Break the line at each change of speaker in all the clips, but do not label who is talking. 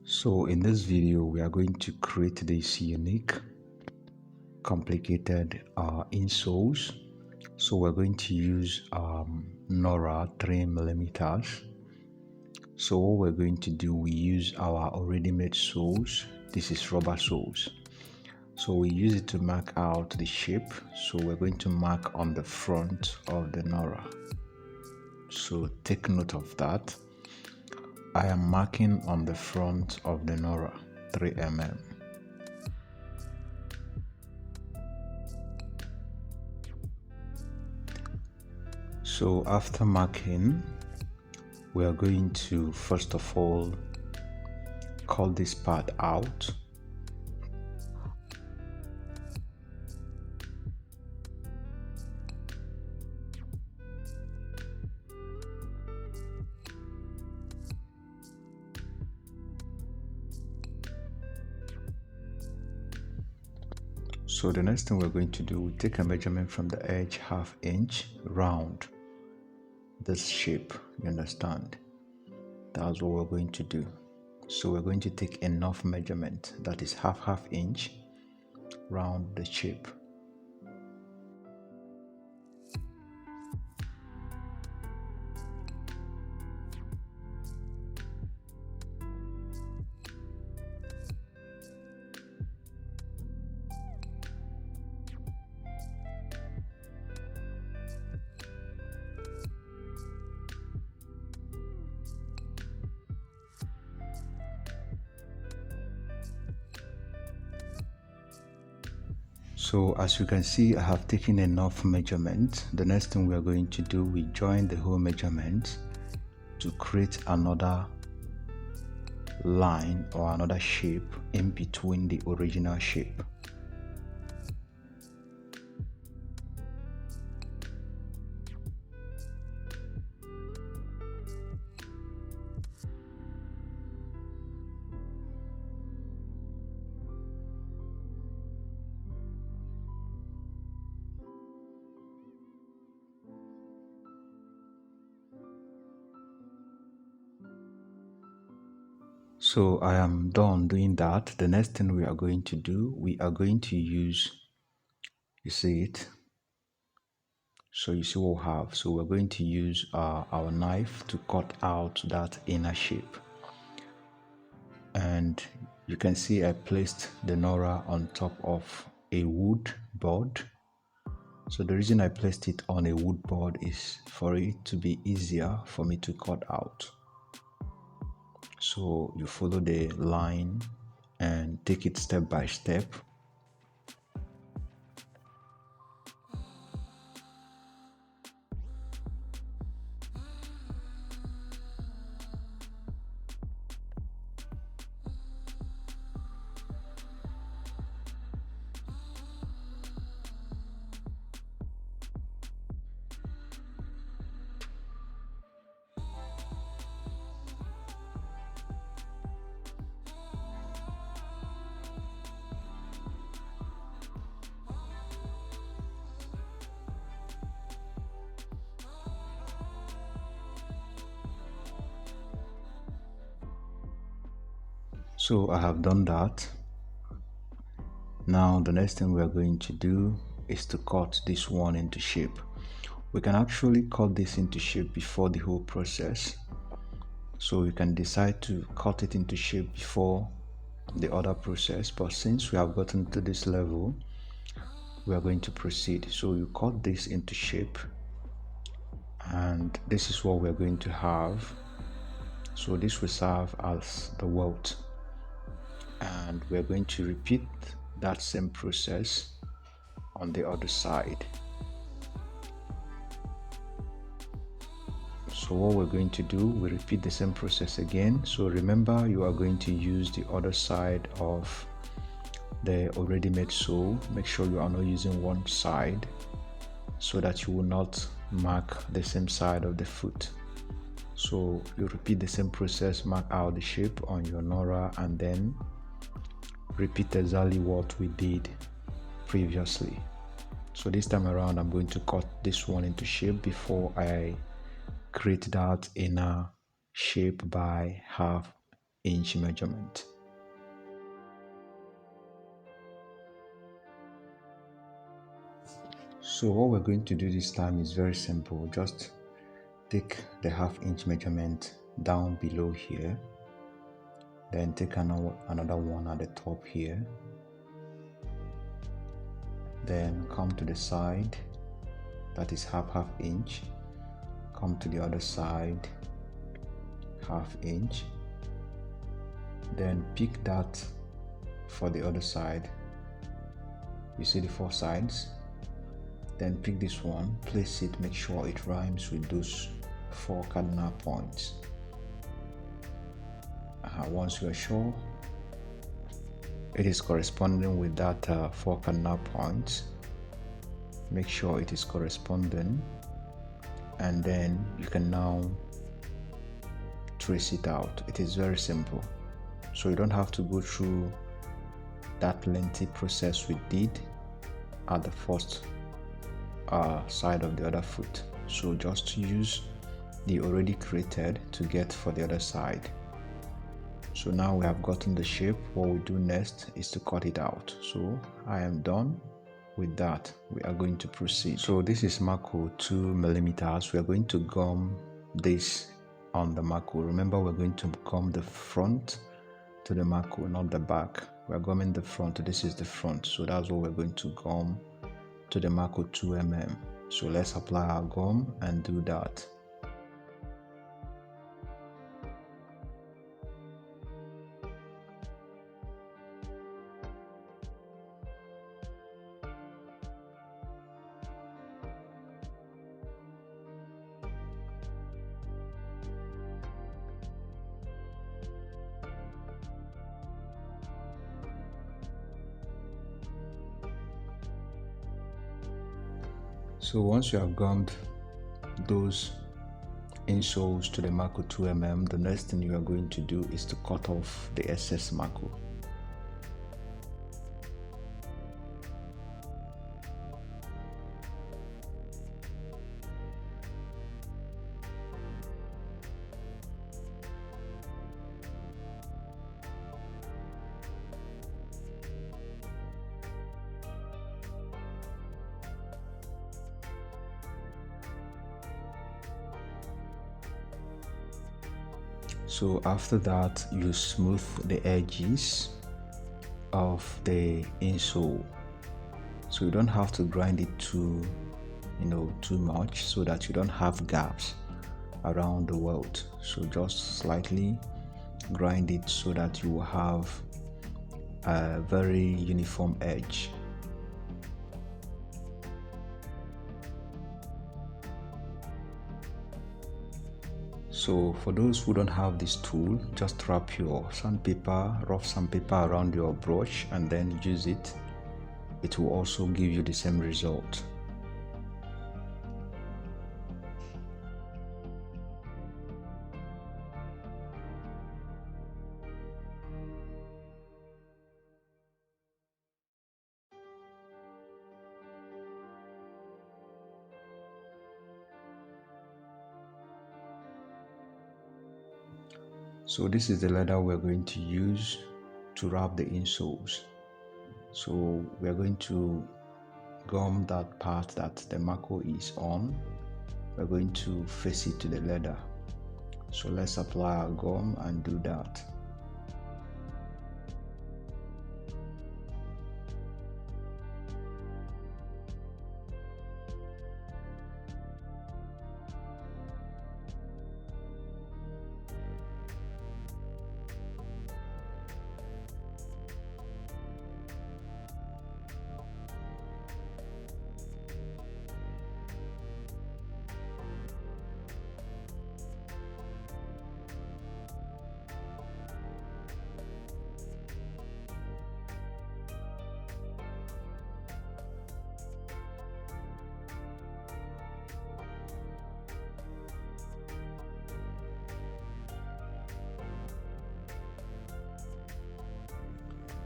So in this video we are going to create this unique complicated insoles. So we're going to use Nora 3mm. So what we're going to do, we use our already made soles. This is rubber soles, so we use it to mark out the shape. So we're going to mark on the front of the Nora, so take note of that. I am marking on the front of the Nora 3mm. So after marking, we are going to first of all cut this part out. So the next thing we're going to do, we take a measurement from the edge 1/2 inch round this shape, you understand? That's what we're going to do. So we're going to take enough measurement, that is 1/2 inch round the shape. So as you can see, I have taken enough measurement. The next thing we are going to do, we join the whole measurement to create another line or another shape in between the original shape. So I am done doing that. The next thing we are going to do, we are going to use, you see it, so you see what we have. So we're going to use our knife to cut out that inner shape. And you can see I placed the Nora on top of a wood board. So the reason I placed it on a wood board is for it to be easier for me to cut out. So you follow the line and take it step by step. So I have done that. Now the next thing we are going to do is to cut this one into shape. We can actually cut this into shape before the whole process. So you can decide to cut it into shape before the other process, but since we have gotten to this level, we are going to proceed. So you cut this into shape, and this is what we're going to have. So this will serve as the welt, and we're going to repeat that same process on the other side. So what we're going to do, we repeat the same process again. So remember, you are going to use the other side of the already made sole. Make sure you are not using one side so that you will not mark the same side of the foot. So you repeat the same process, mark out the shape on your Nora, and then repeat exactly what we did previously. So this time around, I'm going to cut this one into shape before I create that inner shape by 1/2 inch measurement. So what we're going to do this time is very simple. Just take the 1/2 inch measurement down below here, then take another one at the top here, then come to the side, that is 1/2 inch, come to the other side, 1/2 inch, then pick that for the other side. You see the 4 sides, then pick this one, place it, make sure it rhymes with those 4 cardinal points. Once you are sure it is corresponding with that 4 cardinal points, make sure it is corresponding, and then you can now trace it out. It is very simple, so you don't have to go through that lengthy process we did at the first side of the other foot. So just use the already created to get for the other side. So now we have gotten the shape. What we do next is to cut it out. So I am done with that. We are going to proceed. So this is Mako 2 millimeters. We are going to gum this on the Mako. Remember, we're going to gum the front to the Mako, not the back. We're gumming the front. This is the front, so that's what we're going to gum to the Mako 2 mm. So let's apply our gum and do that. So once you have gummed those insoles to the Mako 2 mm, the next thing you are going to do is to cut off the excess Mako. So after that, you smooth the edges of the insole. So you don't have to grind it too much, so that you don't have gaps around the welt. So just slightly grind it so that you will have a very uniform edge. So for those who don't have this tool, just wrap your sandpaper, rough sandpaper around your brush and then use it. It will also give you the same result. So this is the leather we're going to use to wrap the insoles. So we're going to gum that part that the Mako is on. We're going to face it to the leather. So let's apply our gum and do that.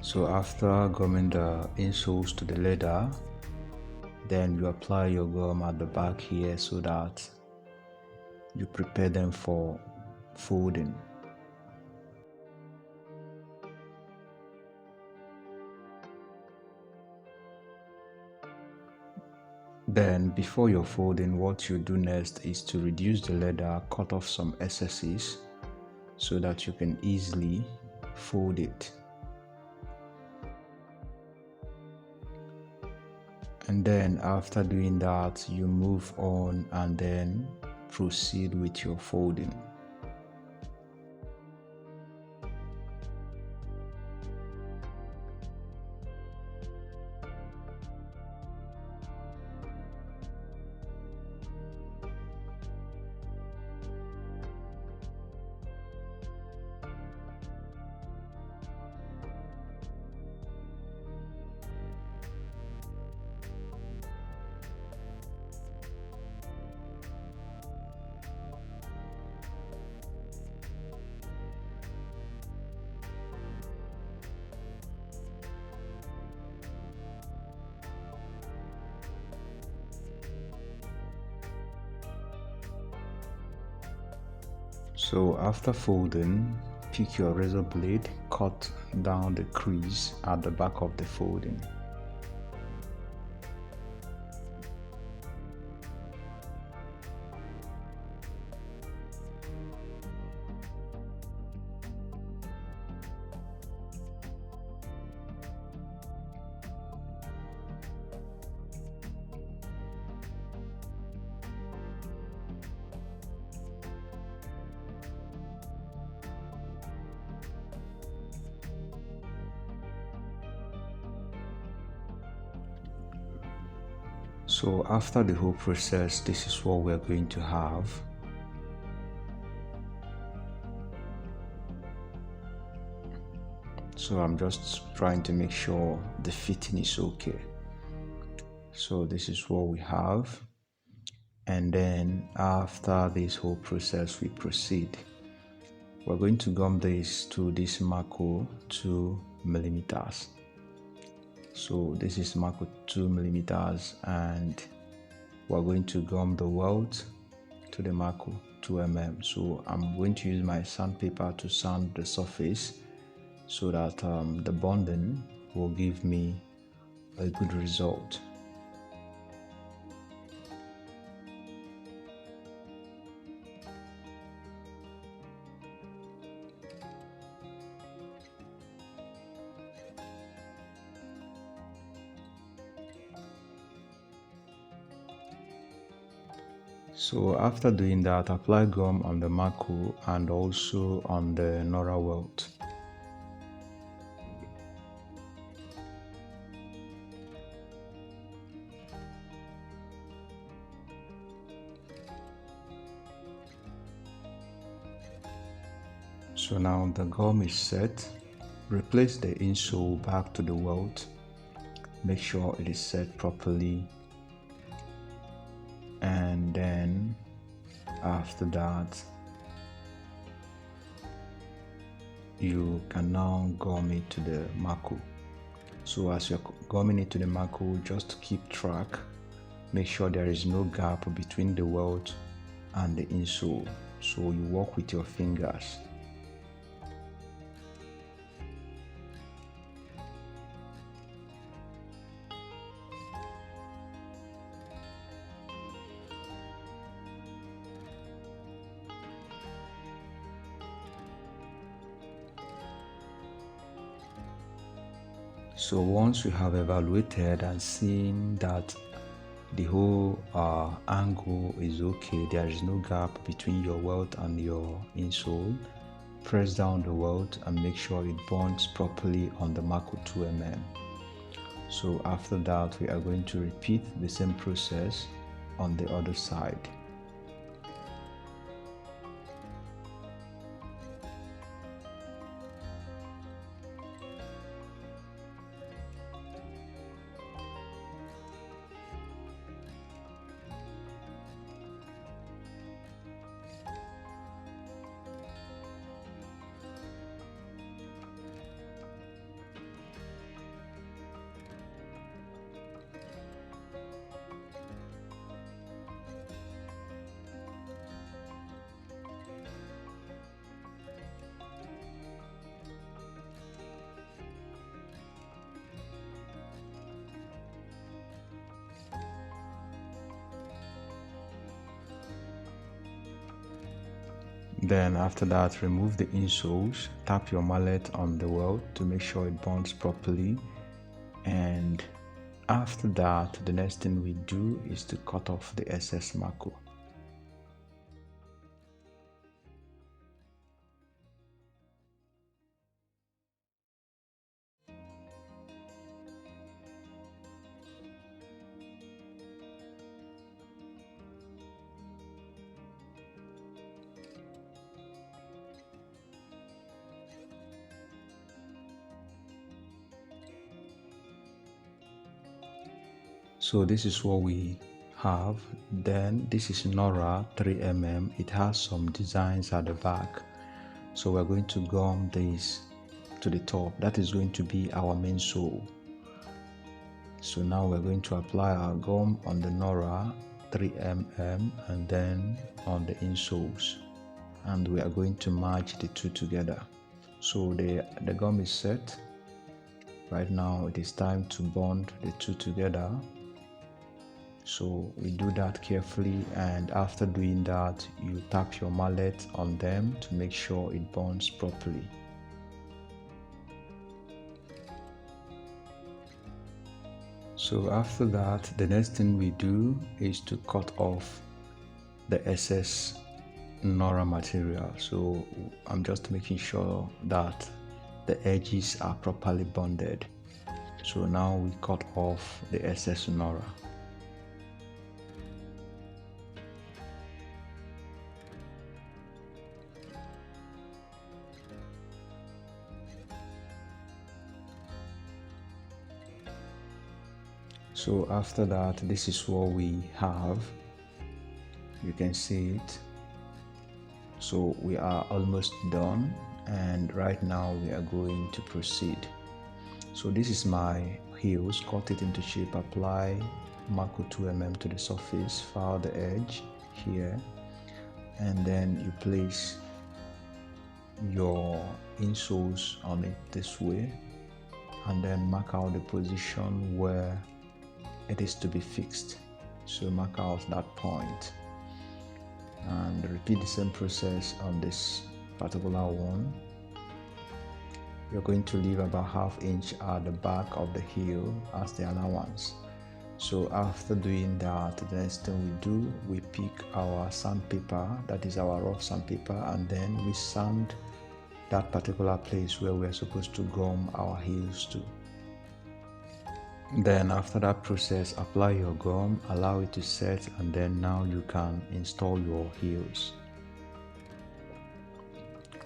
So after gumming the insoles to the leather, then you apply your gum at the back here so that you prepare them for folding. Then before you're folding, what you do next is to reduce the leather, cut off some excesses so that you can easily fold it. And then after doing that, you move on and then proceed with your folding. So after folding, pick your razor blade, cut down the crease at the back of the folding. So after the whole process, this is what we're going to have. So I'm just trying to make sure the fitting is okay. So this is what we have. And then after this whole process, we proceed. We're going to gum this to this Mako 2 millimeters. So this is Mako 2 millimeters, and we're going to gum the welt to the Mako 2 mm. So I'm going to use my sandpaper to sand the surface so that the bonding will give me a good result. So after doing that, apply gum on the Mako and also on the Nora welt. So now the gum is set. Replace the insole back to the welt. Make sure it is set properly. And then after that, you can now gum it to the Mako. So as you're gumming it to the Mako, just keep track. Make sure there is no gap between the welt and the insole. So you work with your fingers. So once you have evaluated and seen that the whole angle is okay, there is no gap between your welt and your insole, press down the welt and make sure it bonds properly on the Mako 2 mm. So after that, we are going to repeat the same process on the other side. Then after that, remove the insoles, tap your mallet on the welt to make sure it bonds properly. And after that, the next thing we do is to cut off the excess marco. So this is what we have. Then this is Nora 3mm. It has some designs at the back. So we're going to gum this to the top. That is going to be our main sole. So now we're going to apply our gum on the Nora 3mm and then on the insoles. And we are going to merge the two together. So the gum is set. Right now it is time to bond the two together. So we do that carefully, and after doing that, you tap your mallet on them to make sure it bonds properly. So after that, the next thing we do is to cut off the excess Nora material. So I'm just making sure that the edges are properly bonded. So now we cut off the excess Nora. So after that, this is what we have. You can see it. So we are almost done, and right now we are going to proceed. So this is my heels. Cut it into shape, apply Marco 2mm to the surface, file the edge here, and then you place your insoles on it this way, and then mark out the position where it is to be fixed. So mark out that point and repeat the same process on this particular one. You're going to leave about ½ inch at the back of the heel as the allowance. So after doing that, the next thing we do, we pick our sandpaper, that is our rough sandpaper, and then we sand that particular place where we're supposed to gum our heels to. Then after that process, apply your gum, allow it to set, and then now you can install your heels.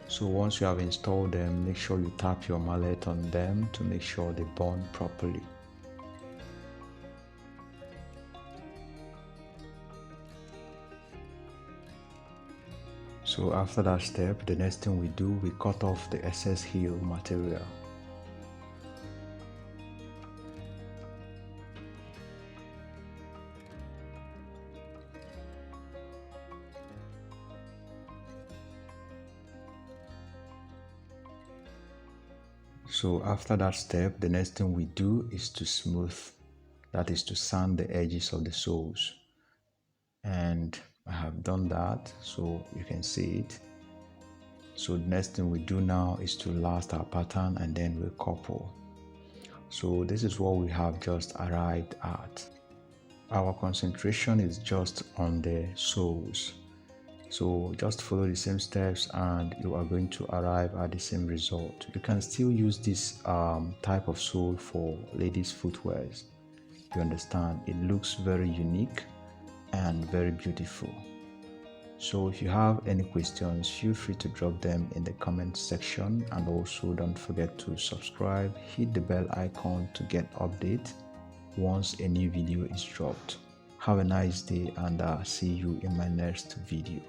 So once you have installed them, make sure you tap your mallet on them to make sure they bond properly. So after that step, the next thing we do, we cut off the excess heel material. So after that step, the next thing we do is to smooth, that is to sand the edges of the soles. And I have done that, so you can see it. So the next thing we do now is to last our pattern, and then we couple. So this is what we have just arrived at. Our concentration is just on the soles. So just follow the same steps and you are going to arrive at the same result. You can still use this type of sole for ladies' footwears. You understand? It looks very unique and very beautiful. So if you have any questions, feel free to drop them in the comment section, and also don't forget to subscribe, hit the bell icon to get updates once a new video is dropped. Have a nice day, and see you in my next video.